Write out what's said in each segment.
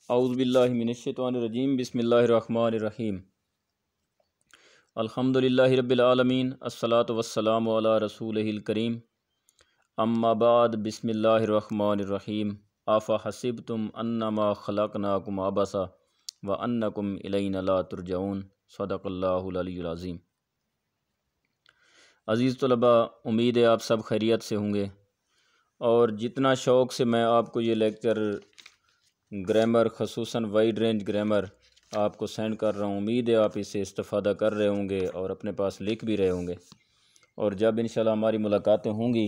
औज़ुबिल्लाहि मिनश्शैतानिर्रजीम बिस्मिल्लाहिर्रहमानिर्रहीम अल्हम्दुलिल्लाहि रब्बिल आलमीन अस्सलातु वस्सलामु अला रसूलिहिल करीम अम्मा बाद बिस्मिल्लाहिर्रहमानिर्रहीम आफ़ा हसिबतुम अन्नमा खलक़नाकुम अबसा व अन्नकुम इलैना ला तुरजऊन सदक़ल्लाहुल अलीयुल अज़ीम। अज़ीज़ तलबा, उम्मीद है आप सब खैरियत से होंगे और जितना शौक़ से मैं आपको ये लेक्चर ग्रामर ख़ुसूसन वाइड रेंज ग्रामर आपको सेंड कर रहा हूँ, उम्मीद है आप इससे इस्तेफ़ादा कर रहे होंगे और अपने पास लिख भी रहे होंगे। और जब इंशाल्लाह हमारी मुलाकातें होंगी,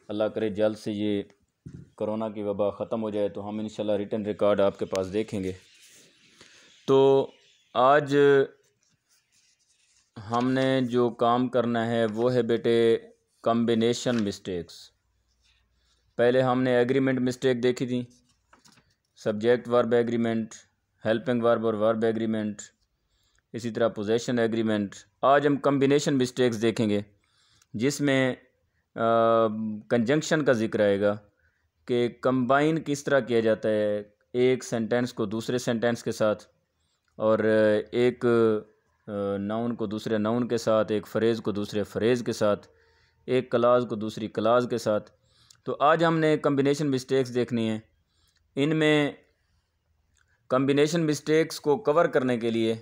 अल्लाह करे जल्द से ये कोरोना की वबा ख़त्म हो जाए तो हम इंशाल्लाह रिटन रिकॉर्ड आपके पास देखेंगे। तो आज हमने जो काम करना है वो है बेटे कॉम्बिनेशन मिस्टेक्स। पहले हमने एग्रीमेंट मिस्टेक देखी थी, subject verb agreement, helping verb और वर्ब एग्रीमेंट, इसी तरह पोजेशन एग्रीमेंट। आज हम कॉम्बिनेशन मिस्टेक्स देखेंगे जिसमें कंजंक्शन का जिक्र आएगा कि कंबाइन किस तरह किया जाता है एक सेंटेंस को दूसरे सेंटेंस के साथ, और एक नाउन को दूसरे नाउन के साथ, एक फ्रेज़ को दूसरे फ्रेज़ के साथ, एक क्लाज को दूसरी क्लाज के साथ। तो आज हमने कॉम्बिनेशन मिस्टेक्स देखनी है। इनमें कॉम्बिनेशन मिस्टेक्स को कवर करने के लिए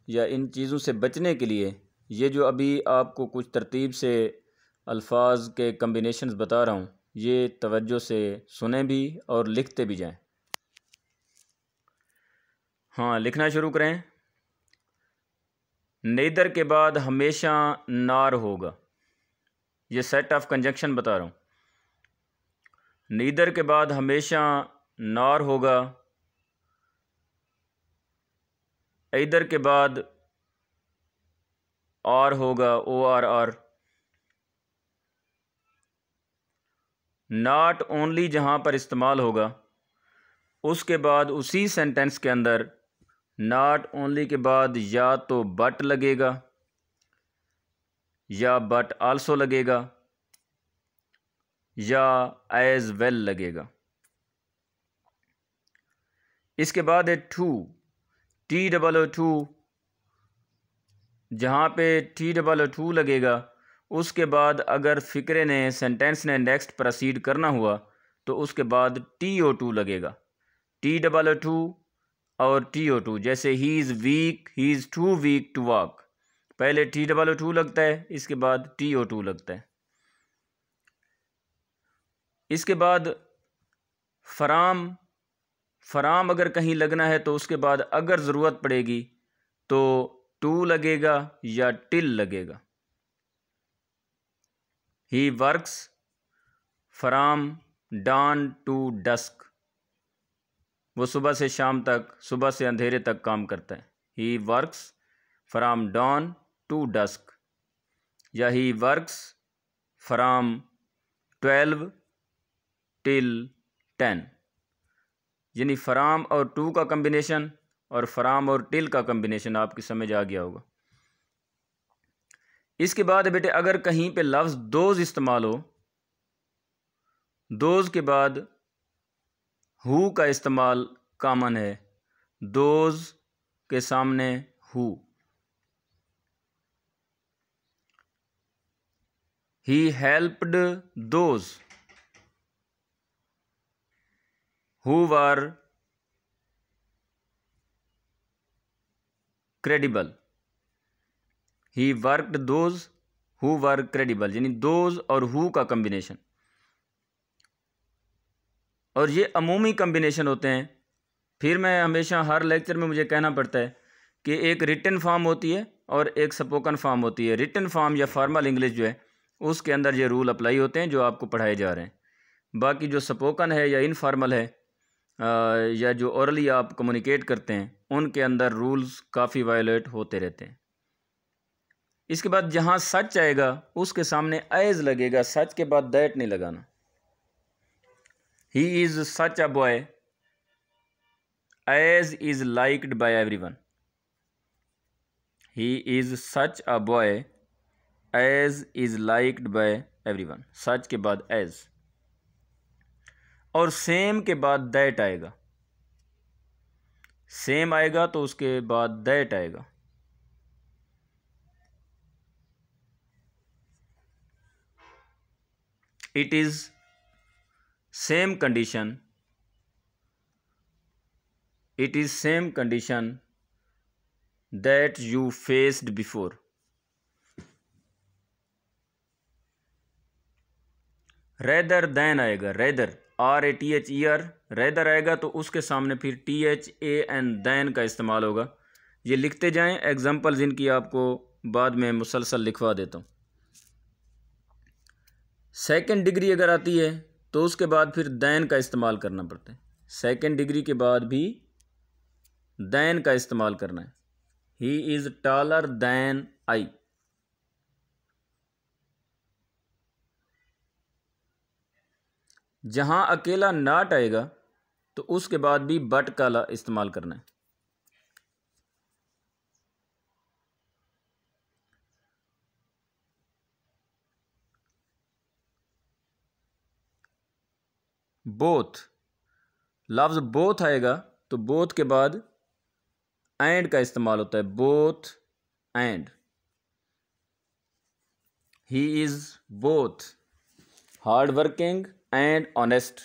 या इन चीज़ों से बचने के लिए ये जो अभी आपको कुछ तरतीब से अल्फाज के कॉम्बिनेशंस बता रहा हूँ, ये तवज्जो से सुने भी और लिखते भी जाएं। हाँ, लिखना शुरू करें। नेदर के बाद हमेशा नार होगा, ये सेट ऑफ कंजंक्शन बता रहा हूँ। नीदर के बाद हमेशा नार होगा, इधर के बाद आर होगा, O R R. Not only जहाँ पर इस्तेमाल होगा उसके बाद उसी सेंटेंस के अंदर नॉट ओनली के बाद या तो बट लगेगा या बट आल्सो लगेगा या एज वेल लगेगा। इसके बाद है टू, TOO। जहाँ पे TOO लगेगा उसके बाद अगर फ़िक्रे ने सेंटेंस ने नेक्स्ट प्रोसीड करना हुआ तो उसके बाद TOO लगेगा। TOO और TOO, जैसे he is weak, he is too weak to walk, पहले TOO लगता है, इसके बाद TOO लगता है। इसके बाद फराम अगर कहीं लगना है तो उसके बाद अगर ज़रूरत पड़ेगी तो टू लगेगा या टिल लगेगा। He works from dawn to dusk, वो सुबह से शाम तक, सुबह से अंधेरे तक काम करता है। He works from dawn to dusk या ही वर्क्स फ्राम 12 टिल 10। यानी फ्राम और टू का कम्बिनेशन और फ्राम और टिल का कम्बिनेशन आपकी समझ आ गया होगा। इसके बाद बेटे अगर कहीं पे लफ्ज़ दोज इस्तेमाल हो, दोज के बाद हु का इस्तेमाल कॉमन है, दोज के सामने who. He helped those who were credible. He worked those who were credible, यानी दोज और हु का कम्बिनेशन। और ये अमूमी कम्बिनेशन होते हैं। फिर मैं हमेशा हर लेक्चर में मुझे कहना पड़ता है कि एक रिटन फॉर्म होती है और एक स्पोकन फॉर्म होती है। रिटन फॉर्म या फॉर्मल इंग्लिश जो है उसके अंदर ये रूल अप्लाई होते हैं जो आपको पढ़ाए जा रहे हैं। बाकी जो स्पोकन है या इनफॉर्मल है या जो ओरली आप कम्युनिकेट करते हैं उनके अंदर रूल्स काफ़ी वायलेट होते रहते हैं। इसके बाद जहाँ सच आएगा उसके सामने एज लगेगा, सच के बाद दैट नहीं लगाना। He is such a boy as is liked by everyone. He is such a boy as is liked by everyone, such के बाद एज, और सेम के बाद दैट आएगा। सेम आएगा तो उसके बाद दैट आएगा। It is same condition, it is same condition that you faced before. Rather than आएगा, रेदर RATHER, रेदर आएगा तो उसके सामने फिर THAN देन का इस्तेमाल होगा। ये लिखते जाएं, एग्जाम्पल्स इनकी आपको बाद में मुसलसल लिखवा देता हूँ। सेकंड डिग्री अगर आती है तो उसके बाद फिर देन का इस्तेमाल करना पड़ता है। सेकंड डिग्री के बाद भी देन का इस्तेमाल करना है। He is taller than I. जहाँ अकेला नॉट आएगा तो उसके बाद भी बट का इस्तेमाल करना है। बोथ, लफ्ज़ बोथ आएगा तो बोथ के बाद एंड का इस्तेमाल होता है, both and. He is both hard working and honest.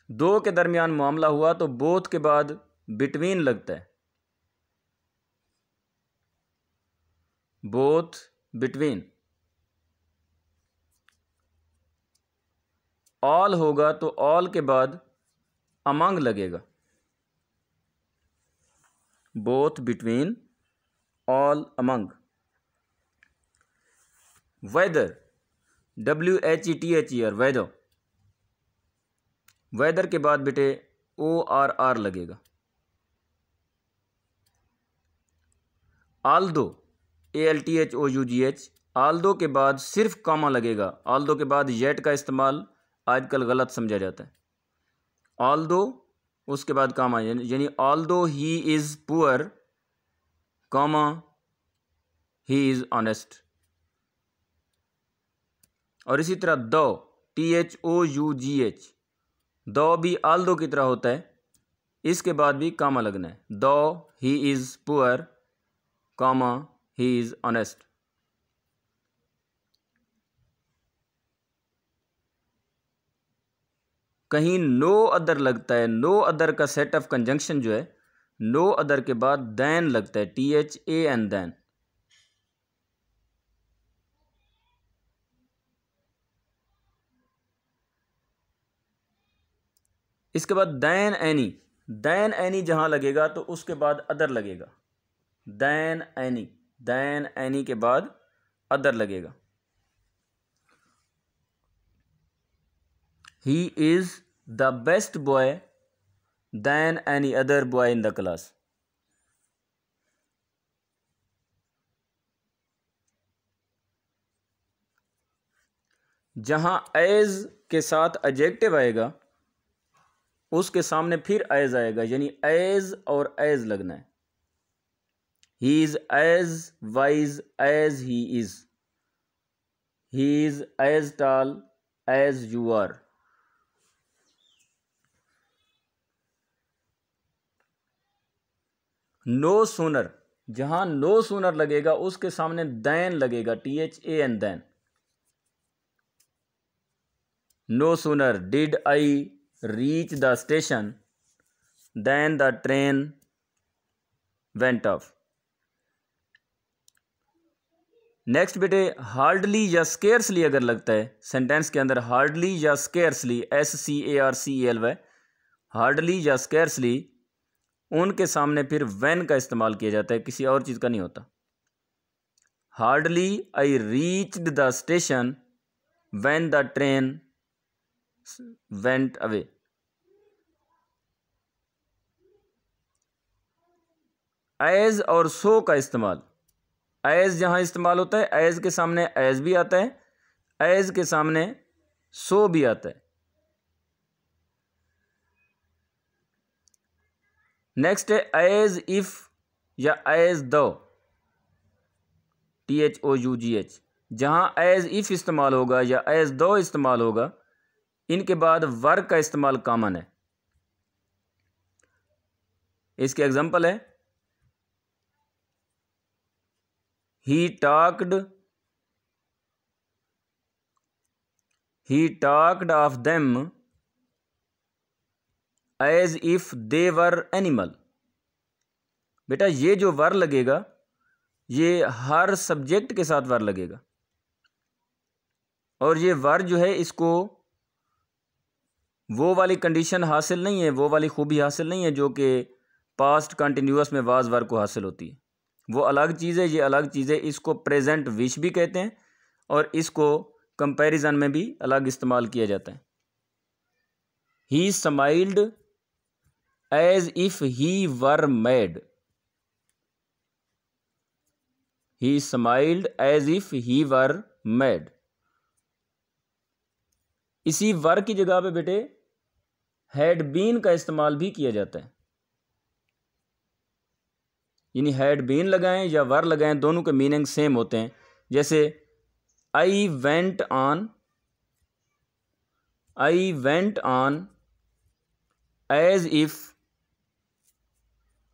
दो के दरमियान मामला हुआ तो बोथ के बाद बिटवीन लगता है, बोथ बिटवीन। ऑल होगा तो ऑल के बाद अमंग लगेगा, both between, all among. Weather, WHETHER, weather, weather के बाद बेटे ORR लगेगा। आल्दो, ALTHOUGH, आल्दो के बाद सिर्फ कॉमा लगेगा। आल्दो के बाद येट का इस्तेमाल आजकल गलत समझा जाता है। आल्दो उसके बाद कॉमा, यानी Aldous he is poor, comma he is honest. और इसी तरह दो, THOUGH, दो भी आल्दो की तरह होता है, इसके बाद भी कॉमा लगना है। दो he is poor, comma he is honest. कहीं नो अदर लगता है, नो अदर का सेट ऑफ कंजंक्शन जो है, नो अदर के बाद दैन लगता है, THAN दैन। इसके बाद दैन एनी, दैन एनी जहां लगेगा तो उसके बाद अदर लगेगा। दैन एनी, दैन एनी के बाद अदर लगेगा। He is the best boy than any other boy in the class. जहां एज के साथ एडजेक्टिव आएगा उसके सामने फिर एज आएगा, यानी एज और एज लगना है। He is as wise as he is, he is as tall as you are. No sooner, जहां नो सूनर लगेगा उसके सामने दैन लगेगा, THAN than. No sooner did I reach the station than the train went off. Next बेटे, hardly या scarcely अगर लगता है सेंटेंस के अंदर, हार्डली या स्केर्सली, SCARCELY, हार्डली या स्केर्सली, उनके सामने फिर व्हेन का इस्तेमाल किया जाता है, किसी और चीज़ का नहीं होता। Hardly I reached the station when the train went away. As और सो का इस्तेमाल, एज जहां इस्तेमाल होता है एज के सामने एज भी आता है, एज के सामने सो भी आता है। नेक्स्ट है एज इफ या एज दो, THOUGH। जहाँ एज इफ़ इस्तेमाल होगा या एज दो इस्तेमाल होगा, इनके बाद वर्क का इस्तेमाल कॉमन है। इसके एग्जांपल है he talked of them as if they were animal. बेटा ये जो वर लगेगा ये हर सब्जेक्ट के साथ वर लगेगा, और ये वर जो है इसको वो वाली कंडीशन हासिल नहीं है, वो वाली खूबी हासिल नहीं है जो कि पास्ट कंटिन्यूस में वाज वर को हासिल होती है। वो अलग चीज़ है, ये अलग चीज़ है। इसको प्रेजेंट विश भी कहते हैं और इसको कंपैरिजन में भी अलग इस्तेमाल किया जाता है। He smiled as if he were mad. He smiled as if he were mad. इसी वर की जगह पे बेटे हैड बीन का इस्तेमाल भी किया जाता है, यानी हैड बीन लगाएं या वर लगाएं, दोनों के मीनिंग सेम होते हैं। जैसे I went on as if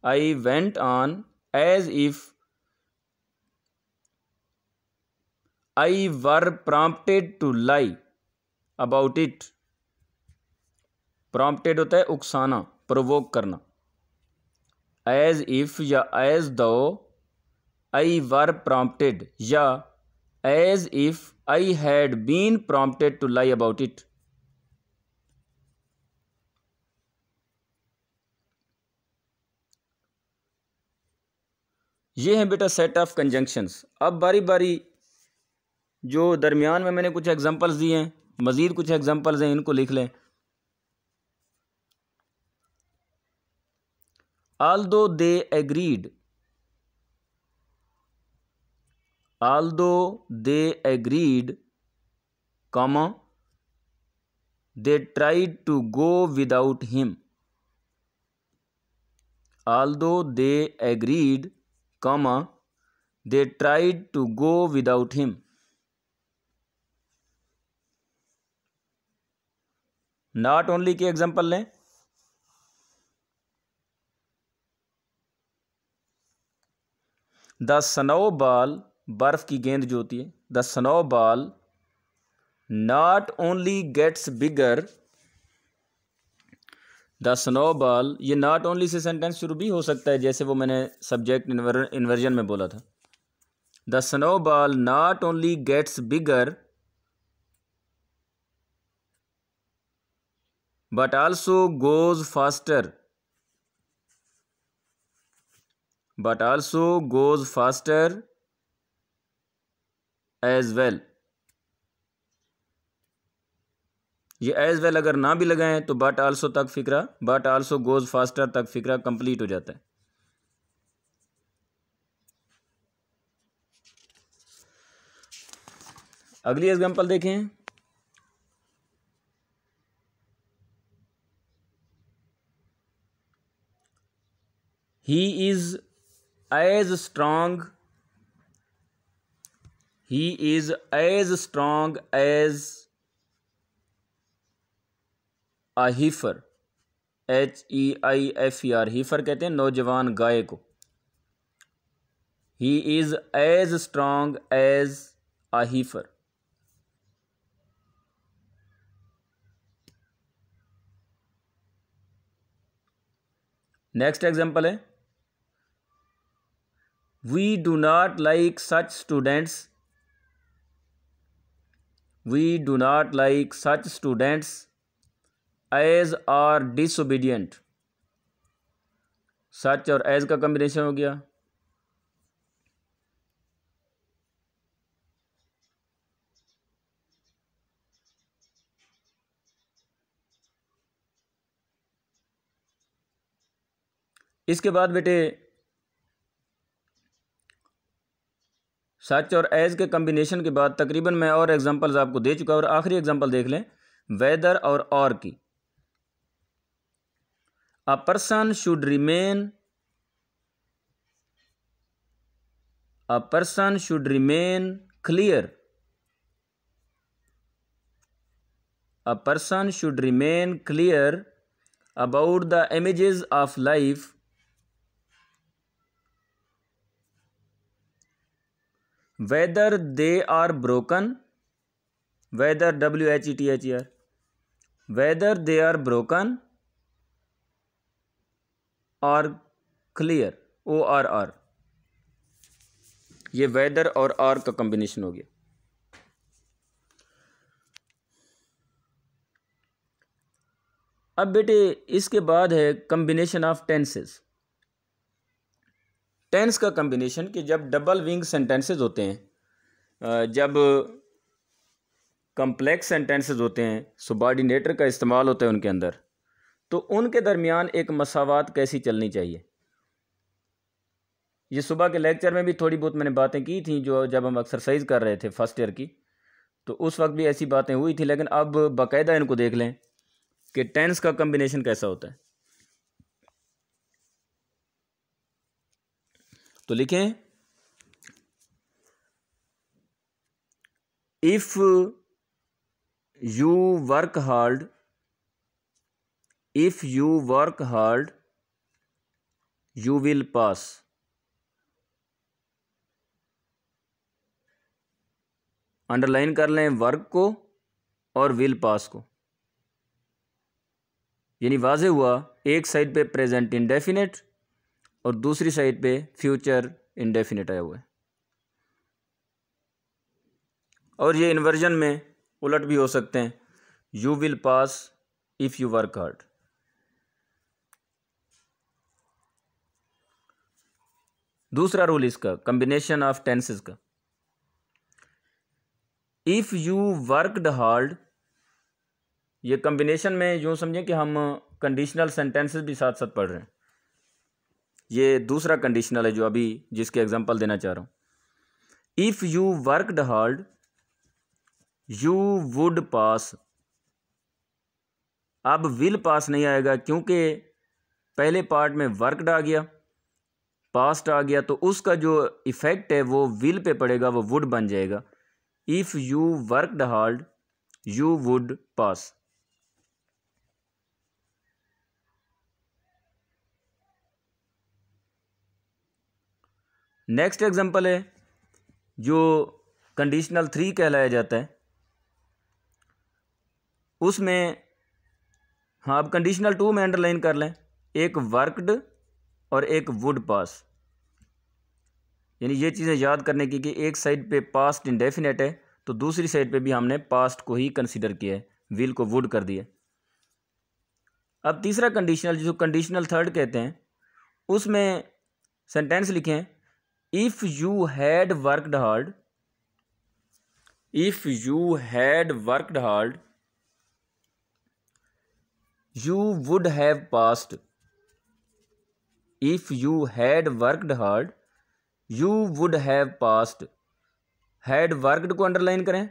I were prompted to lie about it. Prompted होता है उकसाना, प्रोवोक करना। एज इफ या as though I were prompted, या as if I had been prompted to lie about it. ये है बेटा set of conjunctions. अब बारी बारी जो दरमियान में मैंने कुछ एग्जांपल्स दिए हैं, मज़ीद कुछ एग्जांपल्स हैं, इनको लिख लें। although they agreed comma they tried to go without him। although they agreed comma they tried to go without him। Not only के एग्जांपल लें। द स्नोबॉल, बर्फ की गेंद जो होती है, the snowball not only gets bigger. The snowball, ये not only से सेंटेंस शुरू भी हो सकता है, जैसे वो मैंने सब्जेक्ट इन्वर्जन में बोला था। The snowball not only gets bigger but also goes faster as well। ये एज वेल अगर ना भी लगाएं तो बट आल्सो तक फिक्रा, बट आल्सो गोज फास्टर तक फिक्रा कंप्लीट हो जाता है। अगली एग्जांपल देखें। He is as strong as a heifer. HEIFER, heifer कहते हैं नौजवान गाय को। He is as strong as a heifer. Next example है we do not like such students as are disobedient. Such और एज का कॉम्बिनेशन हो गया। इसके बाद बेटे सच और एज के कॉम्बिनेशन के बाद तकरीबन मैं और एग्जांपल्स आपको दे चुका, और आखिरी एग्जांपल देख लें वेदर और की। A person should remain clear A person should remain clear about the images of life whether they are broken, whether WHETHER, whether they are broken or clear, ORR. ये weather और are का combination हो गया। अब बेटे इसके बाद है कॉम्बिनेशन ऑफ टेंसेस। टेंस का कॉम्बिनेशन कि जब डबल विंग सेंटेंसेस होते हैं, जब कम्प्लेक्स सेंटेंसेस होते हैं, सुबॉर्डिनेटर का इस्तेमाल होता है उनके अंदर, तो उनके दरमियान एक मसावात कैसी चलनी चाहिए। ये सुबह के लेक्चर में भी थोड़ी बहुत मैंने बातें की थी, जो जब हम एक्सरसाइज कर रहे थे फर्स्ट ईयर की, तो उस वक्त भी ऐसी बातें हुई थी। लेकिन अब बाकायदा इनको देख लें कि टेंस का कॉम्बिनेशन कैसा होता है। तो लिखें, if you work hard, if you work hard you will pass. Underline कर लें वर्क को और विल पास को, यानी वाज़े हुआ एक साइड पे प्रेजेंट इंडेफिनिट और दूसरी साइड पे फ्यूचर इंडेफिनिट आया हुआ है। और ये इन्वर्जन में उलट भी हो सकते हैं, you will pass if you work hard. दूसरा रूल इसका कॉम्बिनेशन ऑफ टेंसेस का, इफ यू वर्कड हार्ड, ये कॉम्बिनेशन में यूँ समझें कि हम कंडीशनल सेंटेंसेस भी साथ साथ पढ़ रहे हैं। ये दूसरा कंडीशनल है जो अभी जिसके एग्जांपल देना चाह रहा हूँ। If you worked hard you would पास। अब विल पास नहीं आएगा क्योंकि पहले पार्ट में वर्कड आ गया, पास्ट आ गया, तो उसका जो इफ़ेक्ट है वो विल पे पड़ेगा, वो वुड बन जाएगा। If you worked hard you would pass. Next example है जो कंडीशनल 3 कहलाया जाता है, उसमें हाँ अब कंडीशनल 2 में अंडरलाइन कर लें, एक वर्कड और एक वुड पास। यानी ये चीज़ें याद करने की कि एक साइड पे पास्ट इंडेफिनेट है तो दूसरी साइड पे भी हमने पास्ट को ही कंसीडर किया है, विल को वुड कर दिया। अब तीसरा कंडीशनल जो कंडीशनल 3 कहते हैं, उसमें सेंटेंस लिखें, if you had worked hard, if you had worked hard you would have passed। if you had worked hard you would have passed। had worked को अंडरलाइन करें,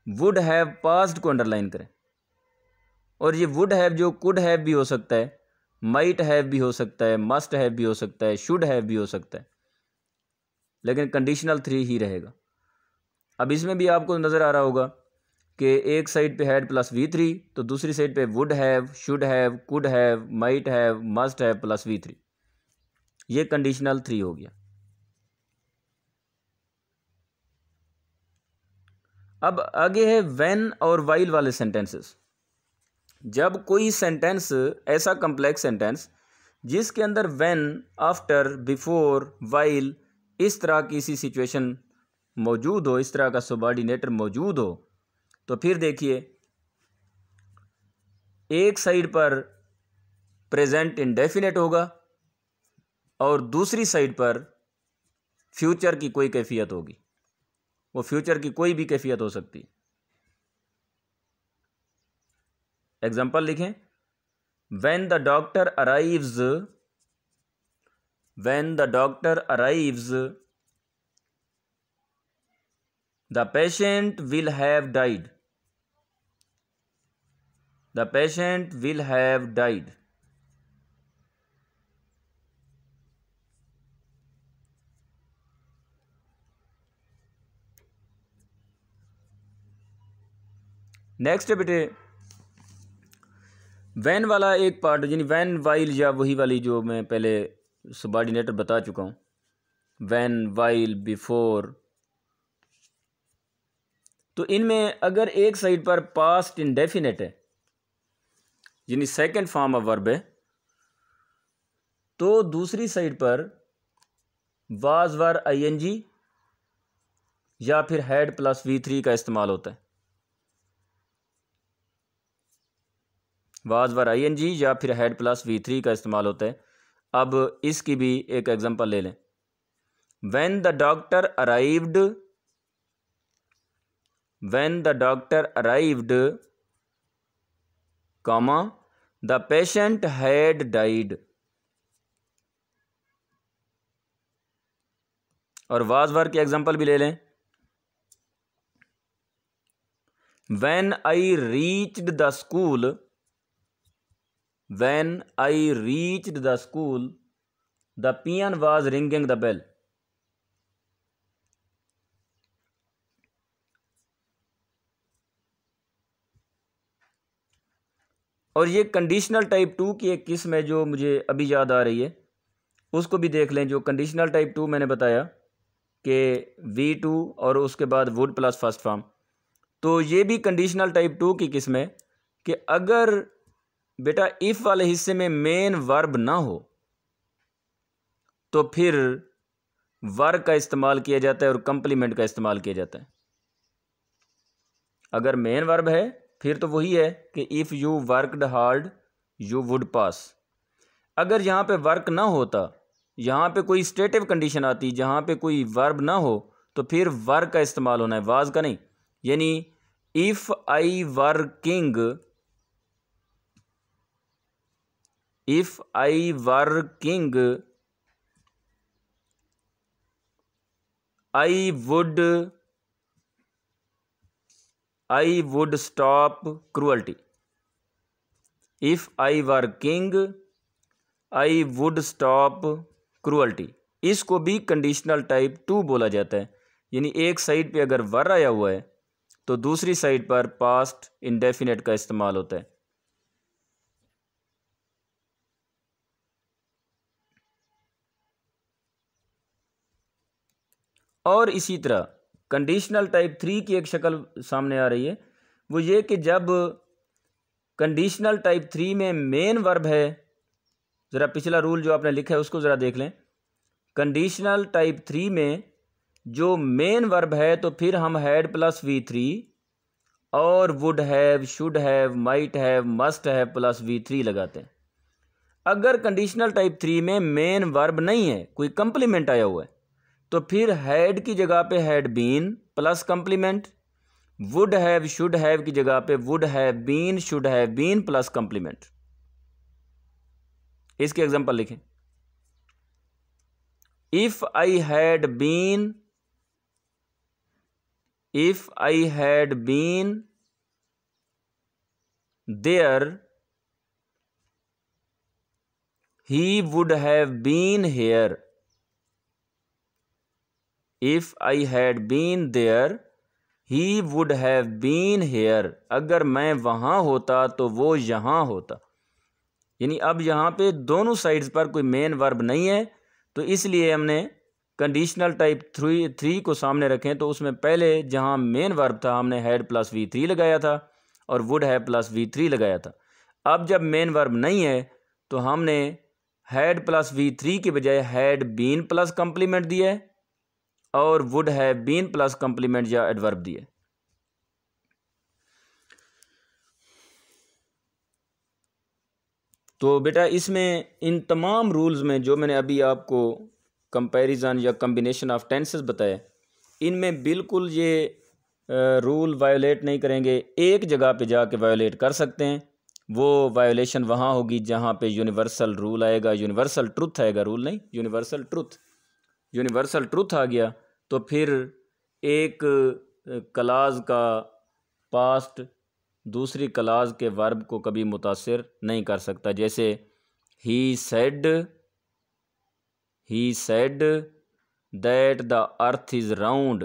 would have passed को underline करें। और ये would have जो could have भी हो सकता है, might have भी हो सकता है, must have भी हो सकता है, should have भी हो सकता है, लेकिन कंडीशनल 3 ही रहेगा। अब इसमें भी आपको नज़र आ रहा होगा कि एक साइड पे हैड प्लस V3, तो दूसरी साइड पे would have, should have, could have, might have, must have plus V3। ये कंडीशनल 3 हो गया। अब आगे है व्हेन और वाइल वाले सेंटेंसेस। जब कोई सेंटेंस ऐसा कम्प्लेक्स सेंटेंस जिसके अंदर व्हेन, आफ्टर, बिफोर, वाइल इस तरह की सी सिचुएशन मौजूद हो, इस तरह का सबऑर्डिनेटर मौजूद हो, तो फिर देखिए एक साइड पर प्रेजेंट इंडेफिनेट होगा और दूसरी साइड पर फ्यूचर की कोई कैफियत होगी। वो फ्यूचर की कोई भी कैफियत हो सकती है। एग्जाम्पल लिखें, when the doctor arrives, when the doctor arrives the patient will have died, the patient will have died। Next है बेटे वैन वाला एक पार्ट, यानी वैन वाइल या वही वाली जो मैं पहले सबऑर्डिनेटर बता चुका हूँ, वैन वाइल बिफोर। तो इनमें अगर एक साइड पर पास्ट इंडेफिनेट है यानी सेकंड फॉर्म ऑफ वर्ब है, तो दूसरी साइड पर वाज वर आईएनजी या फिर हैड प्लस V3 का इस्तेमाल होता है। वाज वर आईएनजी या फिर हैड प्लस V3 का इस्तेमाल होता है। अब इसकी भी एक एग्जांपल ले लें। When the doctor arrived, when the doctor arrived comma the patient had died. और वाज वर की एग्जांपल भी ले लें। When I reached the school, when I reached the school the peon was ringing the bell. और ये conditional type 2 की एक किस्म है जो मुझे अभी याद आ रही है, उसको भी देख लें। जो कंडीशनल टाइप 2 मैंने बताया कि V2 और उसके बाद वुड प्लस फर्स्ट फॉर्म, तो ये भी कंडीशनल टाइप 2 की किस्म है कि अगर बेटा इफ़ वाले हिस्से में मेन वर्ब ना हो तो फिर वर्ब का इस्तेमाल किया जाता है और कंप्लीमेंट का इस्तेमाल किया जाता है। अगर मेन वर्ब है फिर तो वही है कि if you worked hard you would पास। अगर यहाँ पे वर्क ना होता, यहाँ पे कोई स्टेटिव कंडीशन आती जहाँ पे कोई वर्ब ना हो, तो फिर वर्क का इस्तेमाल होना है, वाज का नहीं। यानी if I working, if I working I would stop cruelty. If I working I would stop cruelty. इसको भी कंडीशनल टाइप 2 बोला जाता है। यानी एक साइड पे अगर वर आया हुआ है तो दूसरी साइड पर पास्ट इंडेफिनेट का इस्तेमाल होता है। और इसी तरह कंडीशनल टाइप 3 की एक शक्ल सामने आ रही है, वो ये कि जब कंडीशनल टाइप 3 में मेन वर्ब है, ज़रा पिछला रूल जो आपने लिखा है उसको ज़रा देख लें। कंडीशनल टाइप 3 में जो मेन वर्ब है तो फिर हम हैड प्लस V3 और would have, should have, might have, must have plus V3 लगाते हैं। अगर कंडीशनल टाइप 3 में मेन वर्ब नहीं है, कोई कंप्लीमेंट आया हुआ है, तो फिर हैड की जगह पे had been plus complement, would have should have की जगह पे would have been should have been plus complement. इसके एग्जांपल लिखें। If I had been, if I had been there he would have been here. If I had been there he would have been here. अगर मैं वहाँ होता तो वो यहाँ होता। यानी अब यहाँ पे दोनों साइड्स पर कोई मेन वर्ब नहीं है, तो इसलिए हमने कंडीशनल टाइप 3 को सामने रखें तो उसमें पहले जहाँ मेन वर्ब था हमने हैड प्लस V3 लगाया था और वुड हैव प्लस V3 लगाया था। अब जब मेन वर्ब नहीं है तो हमने हैड प्लस V3 की बजाय हैड बीन प्लस कंप्लीमेंट दिया है और would have been plus complement या एडवर्ब दिए। तो बेटा इसमें इन तमाम रूल्स में जो मैंने अभी आपको कंपैरिजन या कम्बिनेशन ऑफ टेंसेस बताए, इनमें बिल्कुल ये रूल वायोलेट नहीं करेंगे। एक जगह पे जाके वायोलेट कर सकते हैं, वो वायोलेशन वहाँ होगी जहाँ पे यूनिवर्सल रूल आएगा, यूनिवर्सल ट्रुथ आएगा, रूल नहीं, यूनिवर्सल ट्रुथ। यूनिवर्सल ट्रुथ आ गया तो फिर एक क्लाज का पास्ट दूसरी क्लाज के वर्ब को कभी मुतासिर नहीं कर सकता। जैसे he said that the earth is round.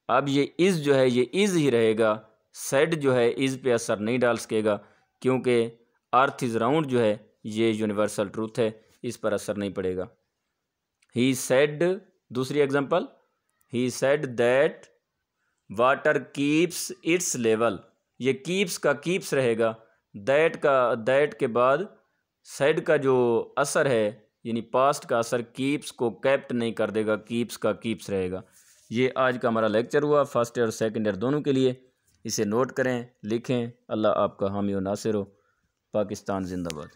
अब ये इज़ जो है ये इज़ ही रहेगा, सेड जो है इज़ पे असर नहीं डाल सकेगा, क्योंकि अर्थ इज़ राउंड जो है ये यूनिवर्सल ट्रूथ है, इस पर असर नहीं पड़ेगा। ही सेड, दूसरी example, he said that water keeps it's level, ये कीप्स का कीप्स रहेगा, दैट के बाद सेड का जो असर है यानी पास्ट का असर कीप्स को कैप्ट नहीं कर देगा, कीप्स का कीप्स रहेगा। ये आज का हमारा लेक्चर हुआ फर्स्ट ईयर और सेकंड ईयर दोनों के लिए। इसे नोट करें, लिखें। अल्लाह आपका हामी व नासिर हो। पाकिस्तान जिंदाबाद।